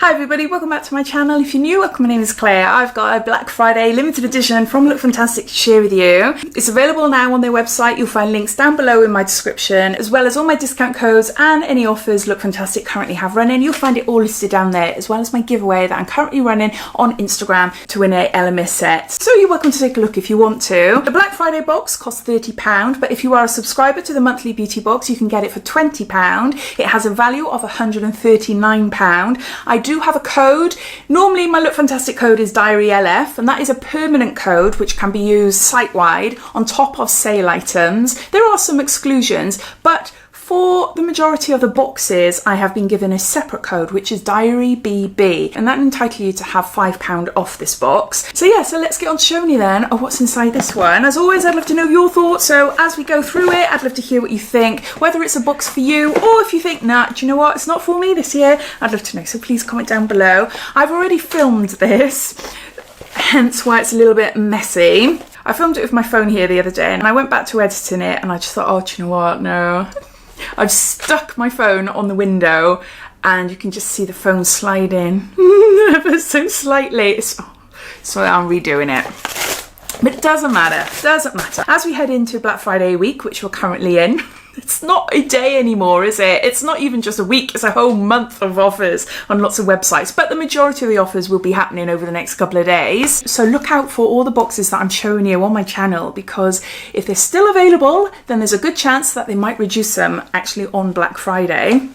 Hi everybody, welcome back to my channel. If you're new, welcome, my name is Claire. I've got a Black Friday limited edition from Lookfantastic to share with you. It's available now on their website. You'll find links down below in my description, as well as all my discount codes and any offers Lookfantastic currently have running. You'll find it all listed down there, as well as my giveaway that I'm currently running on Instagram to win a LMS set. So you're welcome to take a look if you want to. The Black Friday box costs £30, but if you are a subscriber to the monthly beauty box, you can get it for £20. It has a value of £139. I do have a code. Normally my Lookfantastic code is DiaryLF, and that is a permanent code which can be used site-wide on top of sale items. There are some exclusions, but for the majority of the boxes I have been given a separate code which is DiaryBB, and that entitles you to have £5 off this box. So yeah, so let's get on to showing you then of what's inside this one. As always, I'd love to know your thoughts, so as we go through it I'd love to hear what you think, whether it's a box for you or if you think, nah, do you know what, it's not for me this year. I'd love to know, so please comment down below. I've already filmed this, hence why it's a little bit messy. I filmed it with my phone here the other day and I went back to editing it and I just thought, oh, do you know what, no. I've stuck my phone on the window and you can just see the phone sliding ever so slightly. So I'm redoing it. But it doesn't matter, doesn't matter. As we head into Black Friday week, which we're currently in, it's not a day anymore, is it? It's not even just a week, it's a whole month of offers on lots of websites. But the majority of the offers will be happening over the next couple of days. So look out for all the boxes that I'm showing you on my channel, because if they're still available, then there's a good chance that they might reduce them actually on Black Friday.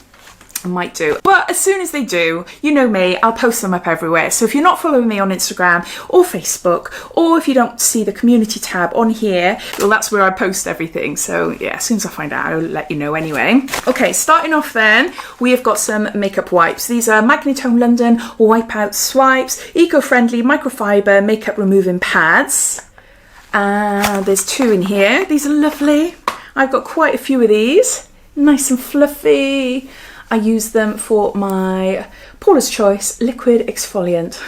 Might do, but as soon as they do, you know me, I'll post them up everywhere. So if you're not following me on Instagram or Facebook, or if you don't see the community tab on here, well, that's where I post everything. So yeah, as soon as I find out, I'll let you know anyway. Okay, starting off then, we have got some makeup wipes. These are Magnetone London Wipeout Swipes, eco-friendly microfiber makeup removing pads. There's 2 in here. These are lovely. I've got quite a few of these, nice and fluffy. I use them for my Paula's Choice liquid exfoliant.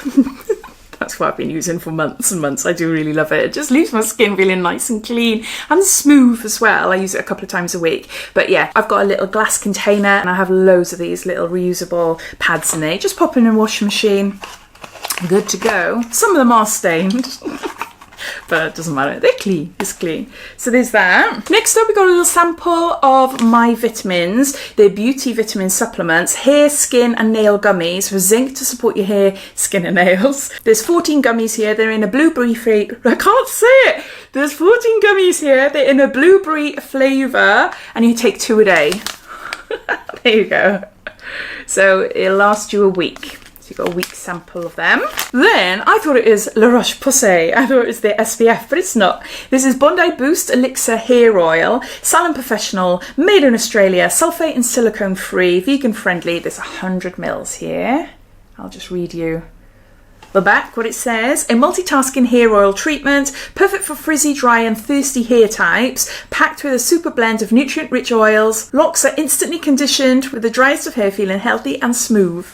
That's what I've been using for months and months. I do really love it. It just leaves my skin feeling nice and clean and smooth as well. I use it a couple of times a week. But yeah, I've got a little glass container and I have loads of these little reusable pads in there. Just pop in the washing machine. Good to go. Some of them are stained. But it doesn't matter, they're clean, it's clean. So there's that. Next up, we got a little sample of my vitamins. They're beauty vitamin supplements, hair, skin and nail gummies with zinc to support your hair, skin and nails. There's 14 gummies here, they're in a blueberry flavour. I can't say it! There's 14 gummies here, they're in a blueberry flavour, and you take 2 a day. There you go. So it'll last you a week. So you've got a week sample of them. Then I thought it is La Roche-Posay. I thought it was the SPF, but it's not. This is Bondi Boost Elixir Hair Oil, Salon Professional, made in Australia, sulfate and silicone free, vegan friendly. There's 100 mils here. I'll just read you the back, what it says. A multitasking hair oil treatment, perfect for frizzy, dry and thirsty hair types, packed with a super blend of nutrient-rich oils. Locks are instantly conditioned with the driest of hair feeling healthy and smooth.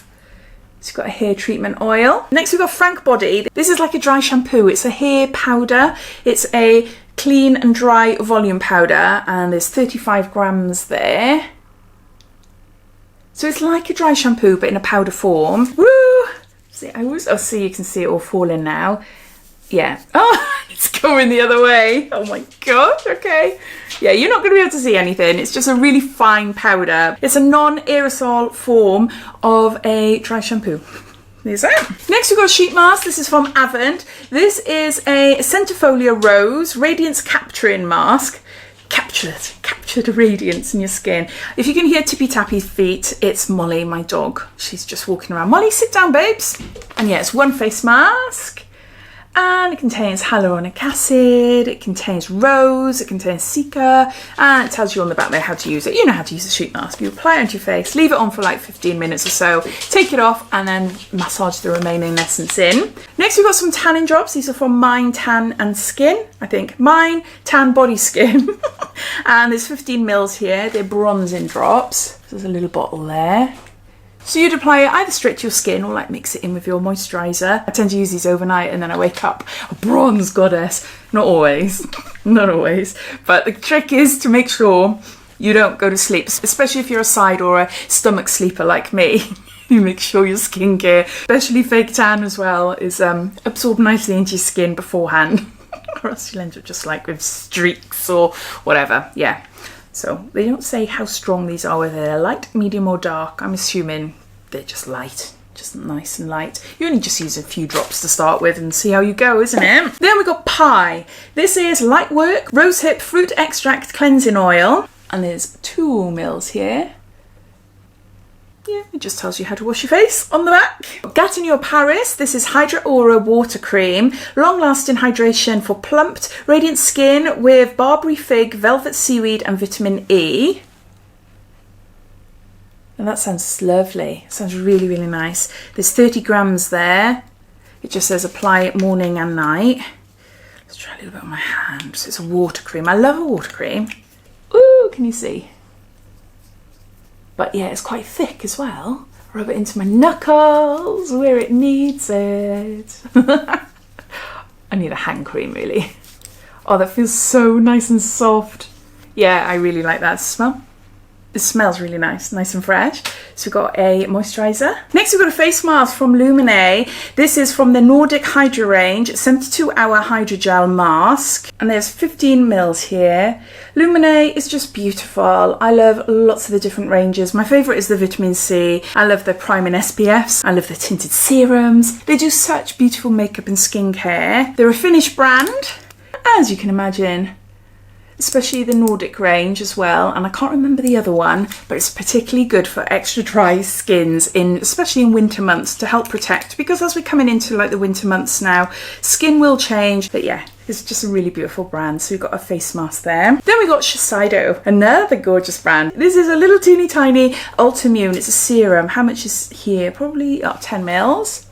It's got a hair treatment oil. Next we've got Frank Body. This is like a dry shampoo. It's a hair powder. It's a clean and dry volume powder, and there's 35 grams there. So it's like a dry shampoo but in a powder form. Woo! See, see, you can see it all falling now. Yeah. Oh, it's going the other way. Oh my gosh, okay. Yeah, you're not going to be able to see anything. It's just a really fine powder. It's a non-aerosol form of a dry shampoo. There's that. Next we've got a sheet mask. This is from Avent. This is a Centifolia Rose Radiance Capturing Mask. Capture the radiance in your skin. If you can hear Tippy Tappy's feet, it's Molly, my dog. She's just walking around. Molly, sit down, babes. And yeah, it's one face mask. And it contains hyaluronic acid, it contains rose, it contains cica, and it tells you on the back there how to use it. You know how to use a sheet mask. You apply it onto your face, leave it on for like 15 minutes or so, take it off, and then massage the remaining essence in. Next we've got some tanning drops. These are from Mind Tan and Skin, I think. Mind Tan Body Skin. And there's 15 mils here. They're bronzing drops. There's a little bottle there. So you'd apply it either straight to your skin or like mix it in with your moisturiser. I tend to use these overnight and then I wake up a bronze goddess. Not always, not always. But the trick is to make sure you don't go to sleep, especially if you're a side or a stomach sleeper like me. You make sure your skincare, especially fake tan as well, is absorbed nicely into your skin beforehand. Or else you'll end up just like with streaks or whatever. Yeah. So they don't say how strong these are, whether they're light, medium or dark. I'm assuming they're just light. Just nice and light. You only just use a few drops to start with and see how you go, isn't it? Then we got Pie. This is Lightwork Rosehip Fruit Extract Cleansing Oil. And there's 2 mils here. Yeah, it just tells you how to wash your face on the back. Gatineau Paris. This is Hydra Aura Water Cream. Long-lasting hydration for plumped, radiant skin with barberry fig, velvet seaweed and vitamin E. And that sounds lovely. Sounds really, really nice. There's 30 grams there. It just says apply it morning and night. Let's try a little bit on my hand. So it's a water cream. I love a water cream. Ooh, can you see? But yeah, it's quite thick as well. Rub it into my knuckles where it needs it. I need a hand cream, really. Oh, that feels so nice and soft. Yeah, I really like that smell. It smells really nice and fresh. So we've got a moisturiser. Next we've got a face mask from Lumine. This is from the Nordic Hydra range, 72-hour hydrogel mask. And there's 15 mils here. Lumine is just beautiful. I love lots of the different ranges. My favourite is the vitamin C. I love the priming SPFs. I love the tinted serums. They do such beautiful makeup and skincare. They're a Finnish brand, as you can imagine. Especially the Nordic range as well, and I can't remember the other one, but it's particularly good for extra dry skins, especially in winter months, to help protect, because as we're coming into like the winter months now, skin will change. But yeah, it's just a really beautiful brand. So we've got a face mask there. Then we got Shiseido, another gorgeous brand. This is a little teeny tiny Ultimune. It's a serum. How much is here? Probably 10 mils.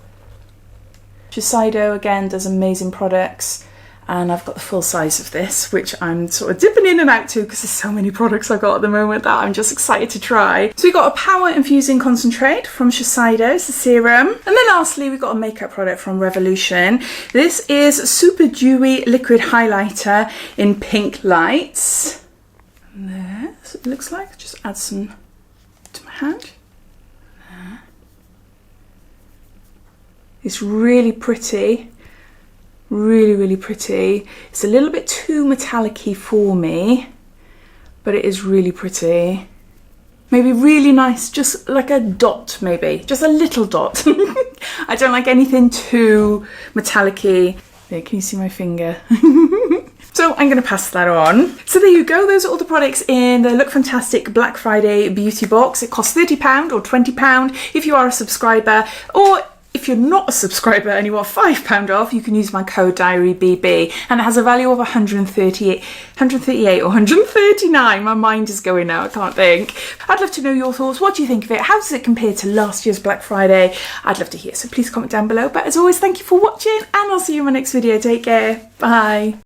Shiseido again does amazing products. And I've got the full size of this, which I'm sort of dipping in and out to because there's so many products I've got at the moment that I'm just excited to try. So we've got a Power Infusing Concentrate from Shiseido, it's a serum. And then lastly, we've got a makeup product from Revolution. This is Super Dewy Liquid Highlighter in Pink Lights. And there, so it looks like. Just add some to my hand. There. It's really pretty. Really, really pretty. It's a little bit too metallic-y for me, but it is really pretty. Maybe really nice, just like a dot maybe, just a little dot. I don't like anything too metallic-y. There, can you see my finger? So I'm going to pass that on. So there you go. Those are all the products in the Lookfantastic Black Friday beauty box. It costs £30 or £20 if you are a subscriber, or if you're not a subscriber and you want £5 off, you can use my code DiaryBB, and it has a value of 138 or 139. My mind is going now, I can't think. I'd love to know your thoughts. What do you think of it? How does it compare to last year's Black Friday? I'd love to hear, so please comment down below. But as always, thank you for watching, and I'll see you in my next video. Take care. Bye.